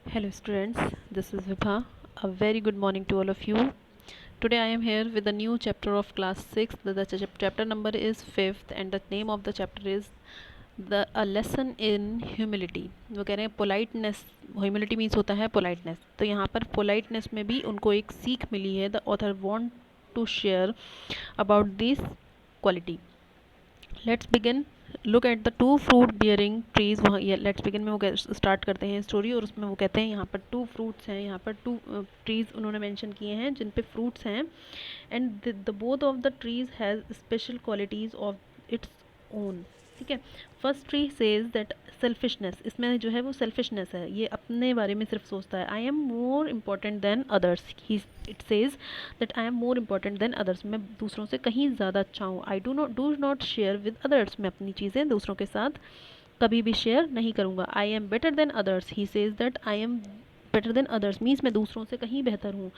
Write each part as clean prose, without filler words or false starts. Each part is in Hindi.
Hello students, this is Vibha. A very good morning to all of you. Today I am here with a new chapter of class 6. The chapter number is 5th and the name of the chapter is the a lesson in humility. वो कह रहे हैं politeness. Humility means होता है politeness. तो यहाँ पर politeness में भी उनको एक सीख मिली है. The author want to share about this quality. Let's begin look at the two fruit bearing trees वहाँ लेट्स बिगिन में वो स्टार्ट करते हैं स्टोरी और उसमें वो कहते हैं यहाँ पर टू फ्रूट्स हैं, यहाँ पर टू ट्रीज उन्होंने मेंशन किए हैं जिन पे फ्रूट्स हैं and the both of the trees has special qualities of its own. ठीक है. First tree says that selfishness, इसमें जो है वो सेल्फिशनेस है, ये अपने बारे में सिर्फ सोचता है. I am more important than others. He it says that I am more important than others, मैं दूसरों से कहीं ज़्यादा अच्छा हूँ. I do not share with others, मैं अपनी चीज़ें दूसरों के साथ कभी भी शेयर नहीं करूँगा. I am better than others, he says that I am better than others means मैं दूसरों से कहीं बेहतर हूँ.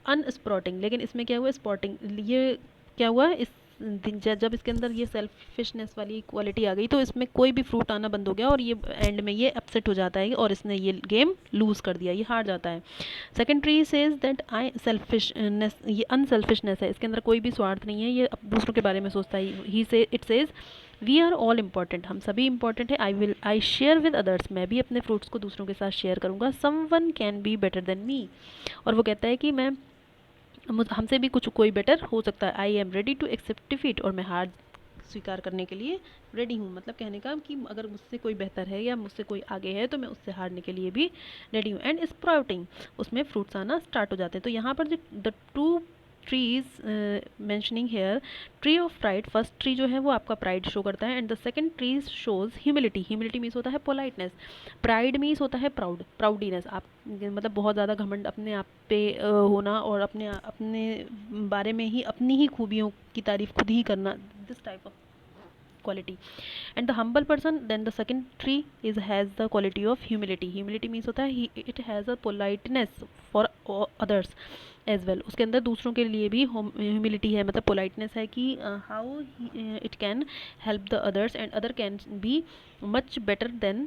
अनस्पॉटिंग, लेकिन इसमें क्या हुआ स्पॉटिंग, ये क्या हुआ इस जब इसके अंदर ये सेल्फिशनेस वाली क्वालिटी आ गई तो इसमें कोई भी फ्रूट आना बंद हो गया और ये एंड में ये अपसेट हो जाता है और इसने ये गेम लूज़ कर दिया, ये हार जाता है. Second tree says that I selfishness, ये अनसेल्फिशनेस है, इसके अंदर कोई भी स्वार्थ नहीं है, ये दूसरों के बारे में सोचता है. ही से it says we are all important, हम सभी इंपॉर्टेंट है. आई शेयर विद अदर्स, मैं भी अपने फ्रूट्स को दूसरों के साथ शेयर करूँगा. Someone can be better than me, और वो कहता है कि मैं हमसे भी कुछ कोई बेटर हो सकता है. I am ready to accept defeat, और मैं हार स्वीकार करने के लिए रेडी हूँ. मतलब कहने का कि अगर मुझसे कोई बेहतर है या मुझसे कोई आगे है तो मैं उससे हारने के लिए भी रेडी हूँ. एंड स्प्राउटिंग, उसमें फ्रूट्स आना स्टार्ट हो जाते हैं. तो यहाँ पर जो the two trees mentioning here, tree of pride, first tree जो है वो आपका प्राइड शो करता है and the second tree shows humility. Humility means होता है पोलाइटनेस. प्राइड मीन्स होता है प्राउडीनेस, आप मतलब बहुत ज़्यादा घमंड अपने आप पे होना और अपने बारे में ही अपनी ही खूबियों की तारीफ खुद ही करना, this type of quality. And the humble person, then the second tree is has the quality of humility. Humility means होता है it has a politeness for others as well. उसके अंदर दूसरों के लिए भी humility है, मतलब politeness है कि how it can help the others and other can be much better than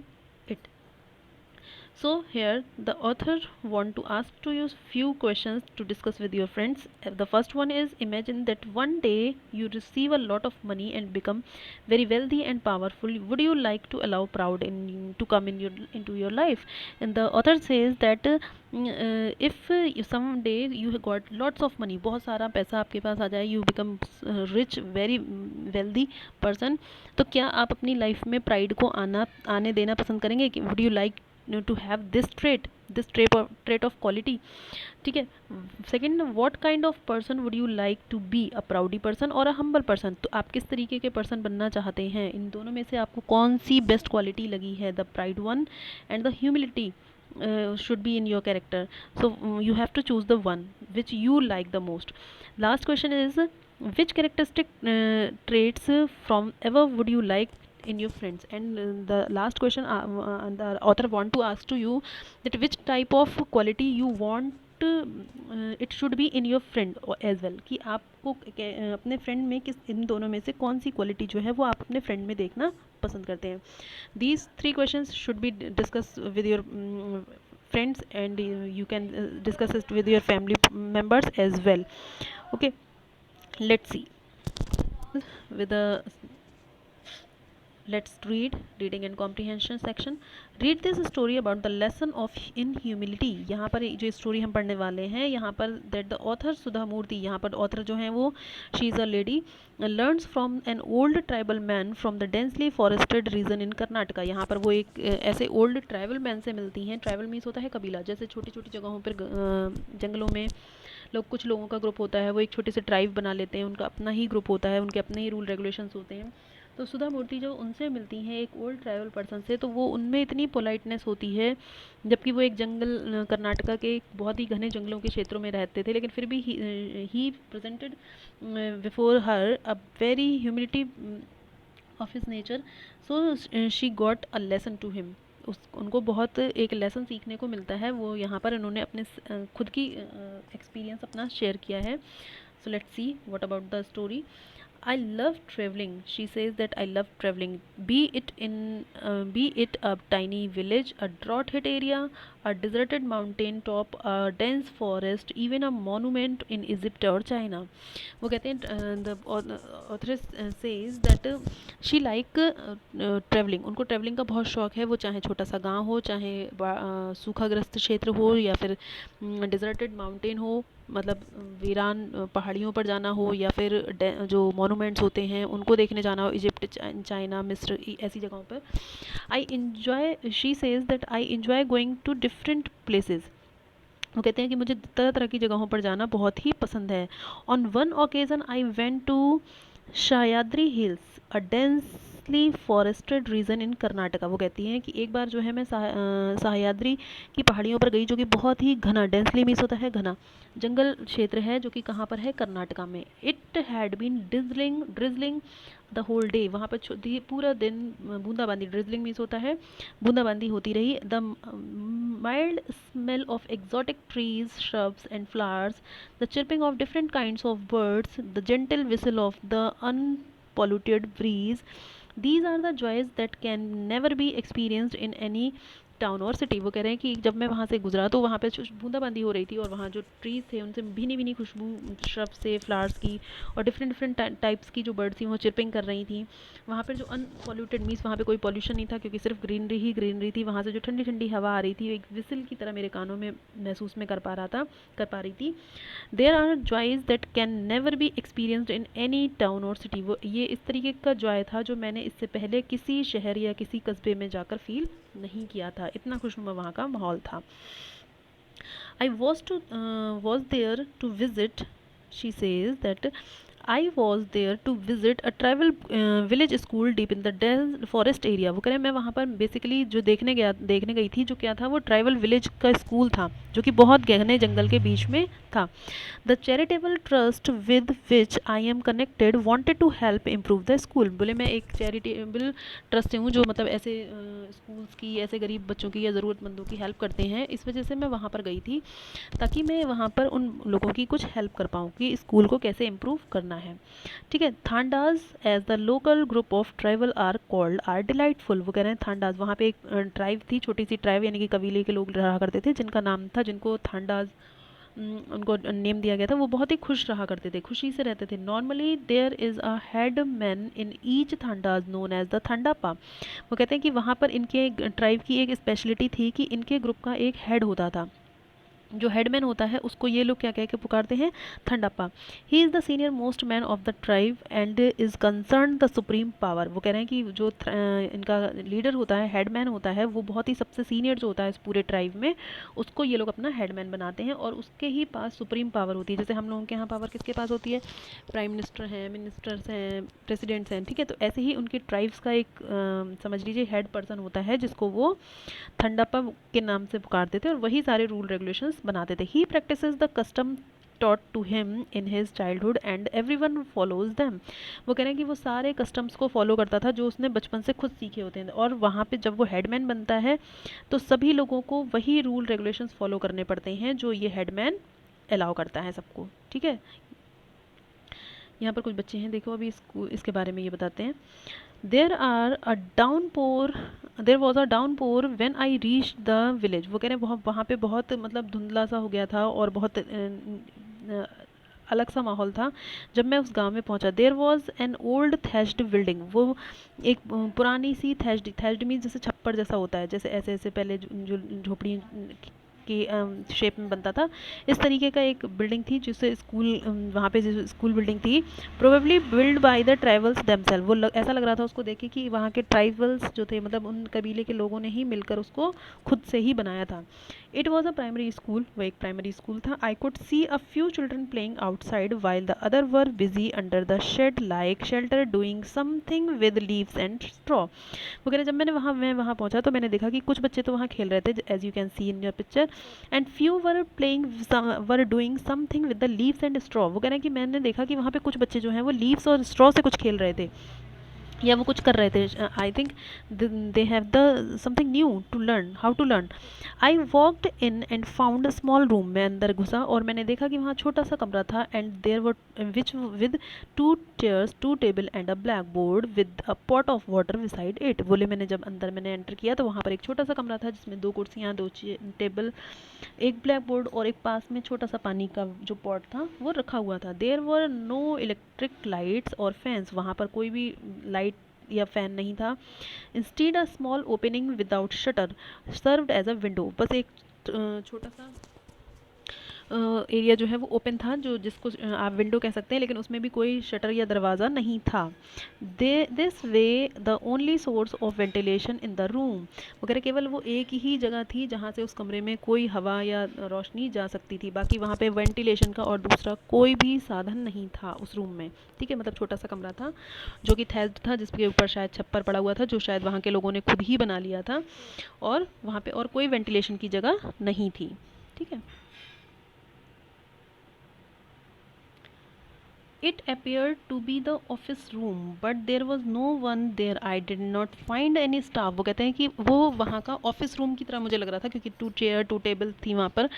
it. So here the author want to ask to you few questions to discuss with your friends. The first one is, imagine that one day you receive a lot of money and become very wealthy and powerful. Would you like to allow proud to come into your life? And the author says that if someday you got lots of money, बहुत सारा पैसा आपके पास आ जाए, you become rich very wealthy person, तो क्या आप अपनी लाइफ में प्राइड को आने देना पसंद करेंगे? कि would you like to have this trait of quality? ठीक है. Second, what kind of person would you like to be, a proudy person और अ हम्बल पर्सन? तो आप किस तरीके के पर्सन बनना चाहते हैं? इन दोनों में से आपको कौन सी बेस्ट क्वालिटी लगी है? The pride one and the humility should be in your character, so you have to choose the one which you like the most. Last question is, which characteristic traits from ever would you like in your friends? And the last question the author want to ask to you that which type of quality you want it should be in your friend as well, कि आपको अपने फ्रेंड में किस इन दोनों में से कौन सी क्वालिटी जो है वो आप अपने फ्रेंड में देखना पसंद करते हैं. These three questions should be discussed with your friends, and you can discuss it with your family members as well. Okay, let's see with the let's read reading and comprehension section. Read this story about the lesson of in humility. यहाँ पर जो स्टोरी हम पढ़ने वाले हैं, यहाँ पर that the author सुधा मूर्ति, यहाँ पर ऑथर जो हैं वो she is a lady, learns from an old tribal man from the densely forested region in Karnataka. यहाँ पर वो एक ऐसे ओल्ड ट्राइबल मैन से मिलती हैं. ट्राइबल मीन्स होता है कबीला, जैसे छोटी छोटी जगहों पर जंगलों में कुछ लोगों का ग्रुप होता है, वो एक छोटे से ट्राइब बना लेते हैं, उनका अपना ही ग्रुप होता है, उनके अपने ही रूल रेगुलेशंस होते हैं. तो सुधा मूर्ति जो उनसे मिलती हैं एक ओल्ड ट्राइबल पर्सन से, तो वो उनमें इतनी पोलाइटनेस होती है, जबकि वो एक जंगल कर्नाटका के बहुत ही घने जंगलों के क्षेत्रों में रहते थे, लेकिन फिर भी he presented before her a very humility of his nature. So she got a lesson to him. उनको बहुत एक लेसन सीखने को मिलता है. वो यहाँ पर उन्होंने अपने खुद की एक्सपीरियंस अपना शेयर किया है. So let's see what about the story. I love traveling. She says that I love traveling. Be it a tiny village, a drought-hit area, a deserted mountain top, a dense forest, even a monument in Egypt or China. वो कहते हैं the author says that she like traveling. उनको traveling का बहुत शौक है. वो चाहे छोटा सा गांव हो, चाहे सूखाग्रस्त क्षेत्र हो, या फिर deserted mountain हो, मतलब वीरान पहाड़ियों पर जाना हो, या फिर जो मॉन्यूमेंट्स होते हैं उनको देखने जाना हो, इजिप्ट, चाइना, मिस्र, ऐसी जगहों पर. I enjoy she says that I enjoy going to different places. वो कहते हैं कि मुझे तरह तरह की जगहों पर जाना बहुत ही पसंद है. On one occasion I went to Sahyadri hills, a densely forested region in Karnataka. वो कहती हैं कि एक बार जो है मैं सह्याद्री की पहाड़ियों पर गई, जो कि बहुत ही घना, डेंसली मीन्स होता है घना, जंगल क्षेत्र है, जो कि कहाँ पर है, कर्नाटका में. It had been drizzling the whole day. वहाँ पर पूरा दिन बूंदाबांदी, ड्रिजलिंग मीन्स होता है बूंदाबांदी होती रही. The mild smell of exotic trees, shrubs and flowers, the chirping of different kinds of birds, the gentle whistle of the unpolluted breeze, these are the joys that can never be experienced in any town और सिटी. वो कह रहे हैं कि जब मैं वहाँ से गुजरा तो वहाँ पे बूंदाबांदी हो रही थी, और वहाँ जो ट्रीज थे उनसे भीनी भीनी खुशबू, श्रब से, फ्लावर्स की, और डिफरेंट डिफरेंट टाइप्स की जो बर्ड्स थी वो चिरपिंग कर रही थी. वहाँ पर जो अनपॉल्यूटेड मीन्स वहाँ पे कोई पॉल्यूशन नहीं था, क्योंकि सिर्फ ग्रीनरी ही ग्रीनरी थी. वहाँ से जो ठंडी ठंडी हवा आ रही थी, एक विसिल की तरह मेरे कानों में महसूस में कर पा रही थी. There are joys that can never be experienced in any town और सिटी. वो ये इस तरीके का जॉय था जो मैंने इससे पहले किसी शहर या किसी कस्बे में जाकर फील नहीं किया था. इतना खुशनुमा वहाँ का माहौल था. I was there to visit. She says that I was there to visit a tribal village school deep in the dense forest area. वो कह रहे हैं मैं वहाँ पर बेसिकली जो देखने गई थी, जो क्या था, वो ट्राइबल विलेज का स्कूल था, जो कि बहुत गहने जंगल के बीच में था. The charitable trust with which I am connected wanted to help improve the school. बोले मैं एक चैरिटेबल ट्रस्ट से हूँ जो मतलब ऐसे स्कूल्स की, ऐसे गरीब बच्चों की या ज़रूरतमंदों की हेल्प करते हैं. इस वजह से मैं वहाँ पर गई थी, ताकि मैं वहाँ पर उन लोगों की कुछ हेल्प कर पाऊँ कि स्कूल को कैसे इम्प्रूव करना है. ठीक है. Thandas as the local group of tribal are called are delightful. वो कह रहे हैं थांडाज, वहाँ पे एक ट्राइब थी, छोटी सी ट्राइब, यानी कि कबीले के लोग रहा करते थे, जिनका नाम था, जिनको थांडाज उनको नेम दिया गया था. वो बहुत ही खुश रहा करते थे, खुशी से रहते थे. Normally there is a head man in each thandas known as the thandappa. वो कहते हैं कि वहाँ पर इनके ट्राइब की एक स्पेशलिटी थी कि इनके ग्रुप का एक हेड होता था. जो हेडमैन होता है उसको ये लोग क्या कह के पुकारते हैं, thandappa. He is the senior most man of the tribe and is concern the supreme power. वो कह रहे हैं कि जो इनका लीडर होता है, हेडमैन होता है, वो बहुत ही सबसे सीनियर जो होता है इस पूरे ट्राइब में, उसको ये लोग अपना हेडमैन बनाते हैं, और उसके ही पास सुप्रीम पावर होती है. जैसे हम लोगों के यहाँ पावर किसके पास होती है, प्राइम मिनिस्टर हैं, मिनिस्टर्स हैं, प्रेसिडेंट्स हैं. ठीक है. तो ऐसे ही उनकी ट्राइब्स का एक समझ लीजिए हेड पर्सन होता है, जिसको वो थंडापा के नाम से पुकारते थे, और वही सारे रूल रेगुलेशंस बनाते थे. He practises the custom taught to him in his childhood and everyone follows them. वो कह रहे हैं कि वो सारे कस्टम्स को फॉलो करता था जो उसने बचपन से खुद सीखे होते हैं, और वहाँ पे जब वो हेडमैन बनता है तो सभी लोगों को वही रूल रेगुलेशंस फॉलो करने पड़ते हैं जो ये हेडमैन अलाउ करता है सबको. ठीक है. यहाँ पर कुछ बच्चे हैं, देखो अभी इसके बारे में ये बताते हैं. There was a downpour when I reach the village. वो कह रहे हैं वहाँ पे बहुत मतलब धुंधला सा हो गया था, और बहुत अलग सा माहौल था जब मैं उस गांव में पहुंचा. There was an old thatched building. वो एक पुरानी सी थैच्ड मीन्स जैसे छप्पर जैसा होता है, जैसे ऐसे ऐसे पहले जो झोपड़ी की शेप में बनता था, इस तरीके का एक बिल्डिंग थी, जिससे स्कूल, वहाँ पे जो स्कूल बिल्डिंग थी, probably build by the tribals themselves. वो ऐसा लग रहा था उसको देख के कि वहाँ के ट्राइबल्स जो थे, मतलब उन कबीले के लोगों ने ही मिलकर उसको खुद से ही बनाया था. It was a primary school. वो एक प्राइमरी स्कूल था. I could see a few children playing outside while the other were busy under the shed like shelter doing something with leaves and straw. वो कह रहे जब मैं वहाँ पहुँचा तो मैंने देखा कि कुछ बच्चे तो वहाँ खेल रहे थे, as you can see in your picture, and few were doing something with the leaves and straw. वो कह रहे हैं कि मैंने देखा कि वहाँ पे कुछ बच्चे जो हैं वो लीव्स और स्ट्रॉ से कुछ खेल रहे थे. या वो कुछ कर रहे थे. I think they have the something new to learn, how to learn. I walked in and found a small room. मैं अंदर घुसा और मैंने देखा कि वहाँ छोटा सा कमरा था. And there were which with 2 chairs, 2 tables and a black board with a pot of water beside it. बोले मैंने जब अंदर मैंने एंटर किया तो वहाँ पर एक छोटा सा कमरा था जिसमें 2 कुर्सियाँ, 2 टेबल, एक ब्लैक बोर्ड और एक पास में छोटा सा पानी का जो पॉट था वो रखा हुआ था. There were no electric lights और फैंस. वहाँ पर कोई भी लाइट या फैन नहीं था. Instead a small opening without shutter served as a window. बस एक छोटा सा एरिया जो है वो ओपन था, जो जिसको आप विंडो कह सकते हैं, लेकिन उसमें भी कोई शटर या दरवाज़ा नहीं था. They this way the only source of ventilation in the room. वगैरह केवल वो एक ही जगह थी जहाँ से उस कमरे में कोई हवा या रोशनी जा सकती थी. बाकी वहाँ पे वेंटिलेशन का और दूसरा कोई भी साधन नहीं था उस रूम में. ठीक है, मतलब छोटा सा कमरा था जो कि थैल्ड था, जिसके ऊपर शायद छप्पर पड़ा हुआ था जो शायद वहाँ के लोगों ने खुद ही बना लिया था. और वहाँ पे और कोई वेंटिलेशन की जगह नहीं थी. ठीक है. It appeared to be the office room, but there was no one there. I did not find any staff. वो कहते हैं कि वो वहाँ का ऑफिस रूम की तरह मुझे लग रहा था, क्योंकि 2 चेयर 2 टेबल थी वहाँ पर.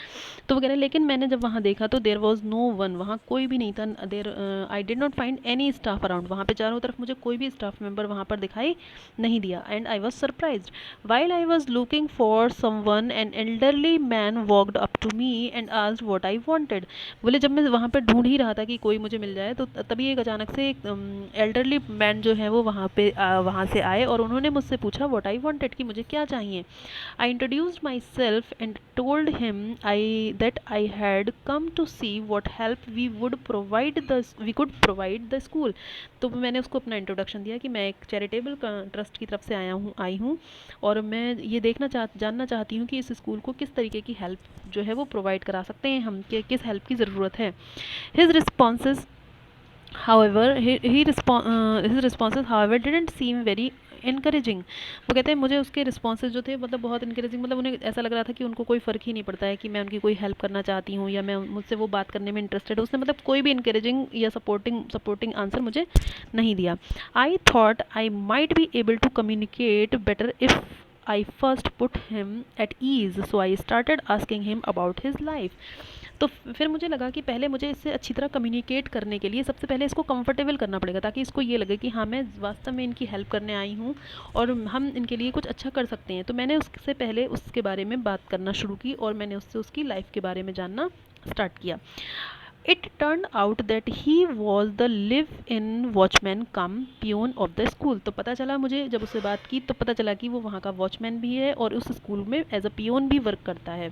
तो वगैरह, लेकिन मैंने जब वहाँ देखा तो देर वॉज नो वन. वहाँ कोई भी नहीं था. There I did not find any staff around. वहाँ पे चारों तरफ मुझे कोई भी स्टाफ मेंबर वहाँ पर दिखाई नहीं दिया. And I was surprised. While I was looking for someone an elderly man walked up to me and asked what I wanted. बोले जब मैं वहाँ पर ढूंढ ही रहा था कि कोई मुझे मिल जाए, तो तभी एक अचानक से एक एल्डरली मैन जो है वो वहाँ से आए और उन्होंने मुझसे पूछा व्हाट आई वांटेड, कि मुझे क्या चाहिए. I introduced myself and told him that I had come to see what help we could provide the school. तो मैंने उसको अपना इंट्रोडक्शन दिया कि मैं एक चैरिटेबल ट्रस्ट की तरफ से आई हूँ और मैं ये जानना चाहती हूँ कि इस स्कूल को किस तरीके की हेल्प जो है वो प्रोवाइड करा सकते हैं हम, कि किस हेल्प की ज़रूरत है. His responses his responses however didn't seem very encouraging. वो कहते हैं मुझे उसके रिस्पॉन्सेज जो थे मतलब बहुत इनकरेजिंग, मतलब उन्हें ऐसा लग रहा था कि उनको कोई फ़र्क ही नहीं पड़ता है कि मैं उनकी कोई हेल्प करना चाहती हूँ या मैं मुझसे वो बात करने में इंटरेस्टेड है. उसने मतलब कोई भी इनकरेजिंग या सपोर्टिंग आंसर मुझे नहीं दिया. I thought I might be able to communicate better if I first put him at ease, so I started asking him about his life. तो फिर मुझे लगा कि पहले मुझे इससे अच्छी तरह कम्युनिकेट करने के लिए सबसे पहले इसको कंफर्टेबल करना पड़ेगा, ताकि इसको ये लगे कि हाँ मैं वास्तव में इनकी हेल्प करने आई हूँ और हम इनके लिए कुछ अच्छा कर सकते हैं. तो मैंने उससे पहले उसके बारे में बात करना शुरू की और मैंने उससे उसकी लाइफ के बारे में जानना स्टार्ट किया. It turned out that he was the live-in watchman cum peon of the school. तो पता चला मुझे, जब उससे बात की तो पता चला कि वो वहाँ का वॉचमैन भी है और उस स्कूल में एज अ पियोन भी वर्क करता है.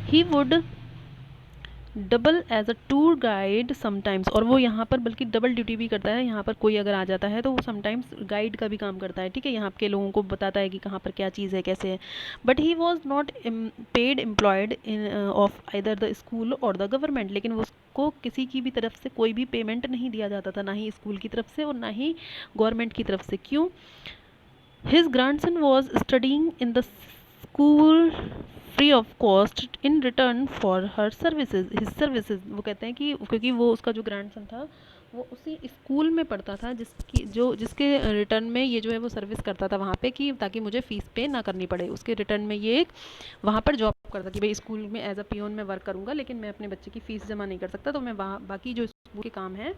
He would double as a tour guide sometimes. और वो यहाँ पर बल्कि डबल ड्यूटी भी करता है. यहाँ पर कोई अगर आ जाता है तो वो समटाइम्स गाइड का भी काम करता है. ठीक है, यहाँ के लोगों को बताता है कि कहाँ पर क्या चीज़ है, कैसे है. But he was not paid employed in of either the school और द गवर्नमेंट. लेकिन उसको किसी की भी तरफ से कोई भी पेमेंट नहीं दिया जाता था, ना ही स्कूल की तरफ से और ना ही गवर्नमेंट की तरफ से. क्यों? His grandson was studying in the school free of cost in return for her services. His services, वो कहते हैं कि क्योंकि वो उसका जो ग्रैंडसन था वो उसी स्कूल में पढ़ता था जिसके रिटर्न में ये जो है वो सर्विस करता था वहाँ पे, कि ताकि मुझे फ़ीस पे ना करनी पड़े. उसके रिटर्न में ये एक वहाँ पर जॉब करता कि भाई स्कूल में एज अ पियोन में वर्क करूँगा, लेकिन मैं अपने बच्चे की फ़ीस जमा नहीं कर सकता, तो मैं वहाँ बाकी जो स्कूल के काम हैं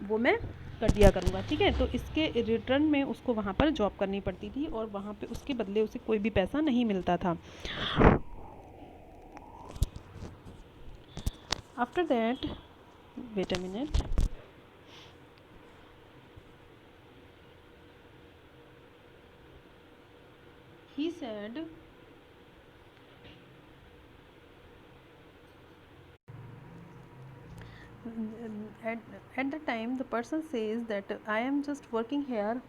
वो मैं कर दिया करूँगा. ठीक है, तो इसके रिटर्न में उसको वहाँ पर जॉब करनी पड़ती थी और वहाँ पे उसके बदले उसे कोई भी पैसा नहीं मिलता था. After that, wait a minute, he said at, at the time the person says that I am just working here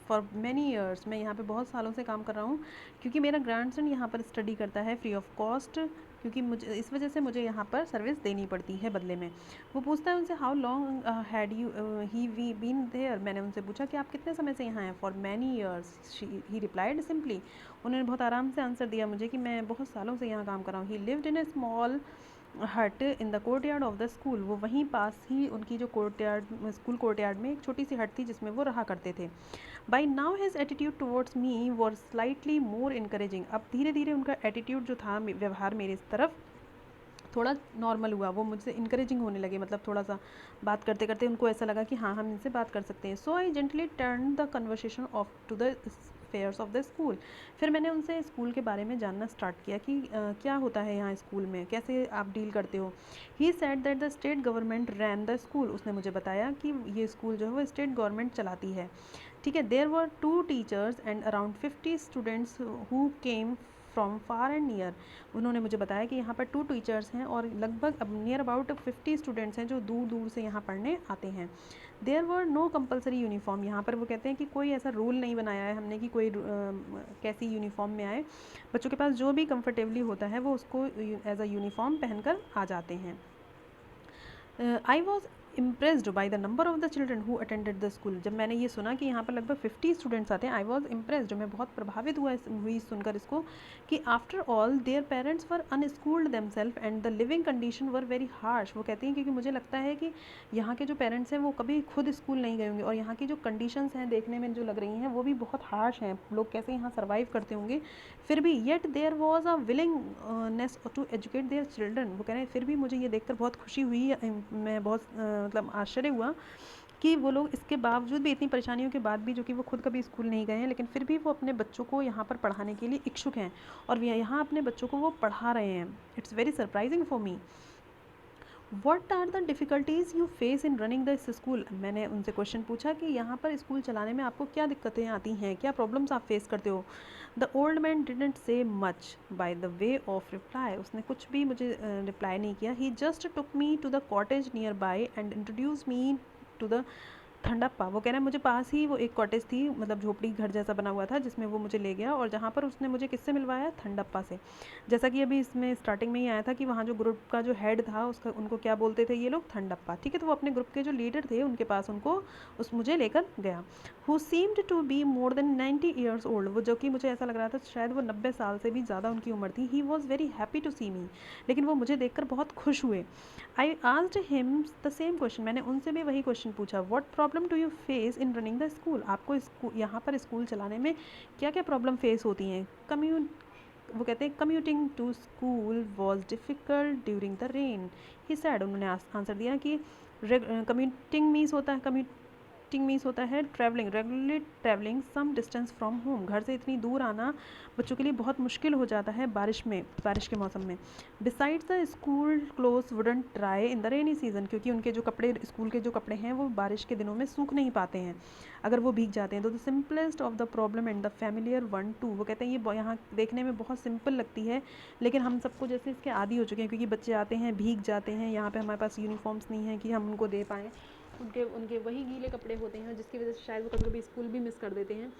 for many years. मैं यहाँ पे बहुत सालों से काम कर रहा हूँ क्योंकि मेरा ग्रैंडसन यहाँ पर स्टडी करता है फ्री ऑफ कॉस्ट, क्योंकि मुझे इस वजह से मुझे यहाँ पर सर्विस देनी पड़ती है बदले में. वो पूछता है उनसे how long had you he we been there. मैंने उनसे पूछा कि आप कितने समय से यहाँ हैं. For many years he replied simply. उन्होंने बहुत आराम से आंसर दिया मुझे कि मैं बहुत सालों से यहाँ काम कर रहा हूँ. ही लिव्ड इन ए स्मॉल हट in the court yard of the school, वो वहीं पास ही उनकी जो court yard school court yard में एक छोटी सी हट थी जिसमें वो रहा करते थे। By now his attitude towards me was slightly more encouraging, अब धीरे धीरे उनका एटीट्यूड जो था, व्यवहार मेरी तरफ थोड़ा नॉर्मल हुआ, वो मुझसे इनकरेजिंग होने लगे, मतलब थोड़ा सा बात करते करते उनको ऐसा लगा कि हाँ हम इनसे बात कर सकते हैं। So I gently turn the conversation off to the affairs of the school, फिर मैंने उनसे स्कूल के बारे में जानना स्टार्ट किया कि क्या होता है यहाँ स्कूल में, कैसे आप डील करते हो। He said that the state government rain the school, उसने मुझे बताया कि ये स्कूल जो है वो स्टेट गवर्नमेंट चलाती है, ठीक है। There were 2 teachers and around 50 students who came from far and near, उन्होंने मुझे बताया कि यहाँ पर 2 टीचर्स हैं और लगभग अब नियर अबाउट 50 स्टूडेंट्स हैं जो दूर दूर से यहाँ पढ़ने आते हैं। There were no compulsory uniform, यहाँ पर वो कहते हैं कि कोई ऐसा रूल नहीं बनाया है हमने कि कोई कैसी यूनिफॉर्म में आए, बच्चों के पास जो भी कंफर्टेबली होता है वो उसको एज अ यूनिफॉर्म पहनकर आ जाते हैं। I was impressed by the number of the children who attended the school, जब मैंने ये सुना कि यहाँ पर लगभग 50 स्टूडेंट्स आते हैं, आई वॉज इम्प्रेस्ड, मैं बहुत प्रभावित हुई सुनकर इसको कि after all their parents were unschooled themselves and the living condition were very harsh, वो कहती हैं क्योंकि मुझे लगता है कि यहाँ के जो पेरेंट्स हैं वो कभी खुद स्कूल नहीं गए होंगे और यहाँ की जो कंडीशंस हैं देखने में जो लग रही हैं वो भी बहुत हार्श हैं, लोग कैसे यहाँ सर्वाइव करते होंगे, फिर भी yet there was a willingness to educate their children, वो कह रहे हैं फिर भी मुझे ये देखकर बहुत खुशी हुई, मैं बहुत मतलब आश्चर्य हुआ कि वो लोग इसके बावजूद भी, इतनी परेशानियों के बाद भी, जो कि वो खुद कभी स्कूल नहीं गए हैं, लेकिन फिर भी वो अपने बच्चों को यहाँ पर पढ़ाने के लिए इच्छुक हैं और यहाँ अपने बच्चों को वो पढ़ा रहे हैं। It's very surprising for me. What are the difficulties you face in running this school, मैंने उनसे क्वेश्चन पूछा कि यहाँ पर स्कूल चलाने में आपको क्या दिक्कतें आती हैं, क्या प्रॉब्लम्स आप फेस करते हो। The old man didn't say much by the way of reply, उसने कुछ भी मुझे रिप्लाई नहीं किया। He just took me to the cottage nearby and introduce me to the thandappa, वो कह रहे हैं मुझे पास ही वो एक कॉटेज थी, मतलब झोपड़ी घर जैसा बना हुआ था जिसमें वो मुझे ले गया और जहाँ पर उसने मुझे किससे मिलवाया, ठंडप्पा से। जैसा कि अभी इसमें स्टार्टिंग में ही आया था कि वहाँ जो ग्रुप का जो हेड था उसका, उनको क्या बोलते थे ये लोग, ठंडप्पा, ठीक है। तो वो अपने ग्रुप के जो लीडर थे उनके पास उनको मुझे लेकर गया। Who seemed to be more than 90 years old, वो जो कि मुझे ऐसा लग रहा था शायद वो 90 साल से भी ज़्यादा उनकी उम्र थी। He was very happy to see me, लेकिन वो मुझे देखकर बहुत खुश हुए। I asked him the same question, मैंने उनसे भी वही क्वेश्चन पूछा। What problem do you face in running the school, आपको यहाँ पर स्कूल चलाने में क्या क्या प्रॉब्लम फेस होती हैं। वो कहते हैं commuting to school was difficult during the rain, he said, उन्होंने आंसर दिया कि कम्यूटिंग मीन्स होता है travelling, regularly travelling some distance from home, घर से इतनी दूर आना बच्चों के लिए बहुत मुश्किल हो जाता है बारिश के मौसम में। Besides the school clothes wouldn't dry in the rainy season, क्योंकि उनके जो कपड़े, स्कूल के जो कपड़े हैं वो बारिश के दिनों में सूख नहीं पाते हैं, अगर वो भीग जाते हैं। तो the simplest of the problem and the familiar one two, वो कहते हैं ये यहाँ देखने में बहुत सिंपल लगती है लेकिन हम सबको जैसे इसके आदी हो चुके हैं, क्योंकि बच्चे आते हैं भीग जाते हैं, यहाँ पे हमारे पास यूनिफॉर्म्स नहीं है कि हम उनको दे पाएँ, उनके उनके वही गीले कपड़े होते हैं जिसकी वजह से शायद वो कभी कभी स्कूल भी मिस कर देते हैं।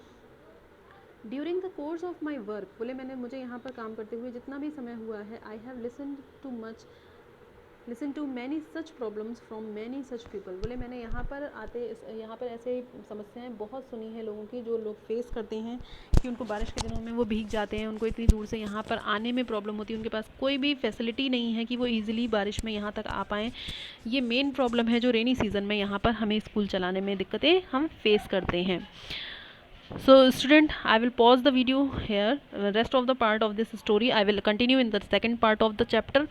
During the course of my work, बोले मुझे यहाँ पर काम करते हुए जितना भी समय हुआ है, I have listen to many such problems from many such people, बोले मैंने यहाँ पर ऐसे समस्याएं बहुत सुनी हैं लोगों की, जो लोग फेस करते हैं कि उनको बारिश के दिनों में वो भीग जाते हैं, उनको इतनी दूर से यहाँ पर आने में प्रॉब्लम होती है, उनके पास कोई भी फैसिलिटी नहीं है कि वो ईजिली बारिश में यहाँ तक आ पाएँ। ये मेन प्रॉब्लम है जो रेनी सीज़न में यहाँ पर हमें स्कूल चलाने में दिक्कतें हम फेस करते हैं। So student, I will pause the video here. Rest of the part of this story I will continue in the second part of the chapter,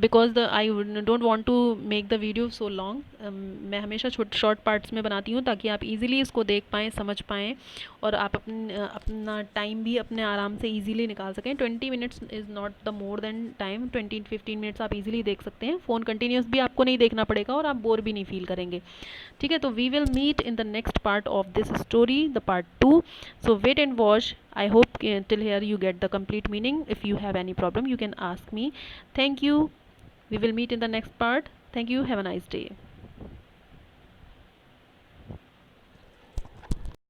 because I don't want to make the video so long. मैं हमेशा शॉर्ट पार्ट्स में बनाती हूँ ताकि आप इजीली इसको देख पाएँ, समझ पाएँ और आप अपना टाइम भी अपने आराम से इजीली निकाल सकें। 20 minutes is not the more than time, 20-15 minutes आप इजीली देख सकते हैं। फ़ोन कंटिन्यूस भी आपको नहीं देखना पड़ेगा और आप बोर भी नहीं फील करेंगे, ठीक है। तो we will meet in the next part of this story, the part 2. So wait and watch. I hope till here you get the complete meaning. If you have any problem you can ask me. Thank you. We will meet in the next part. Thank you. Have a nice day.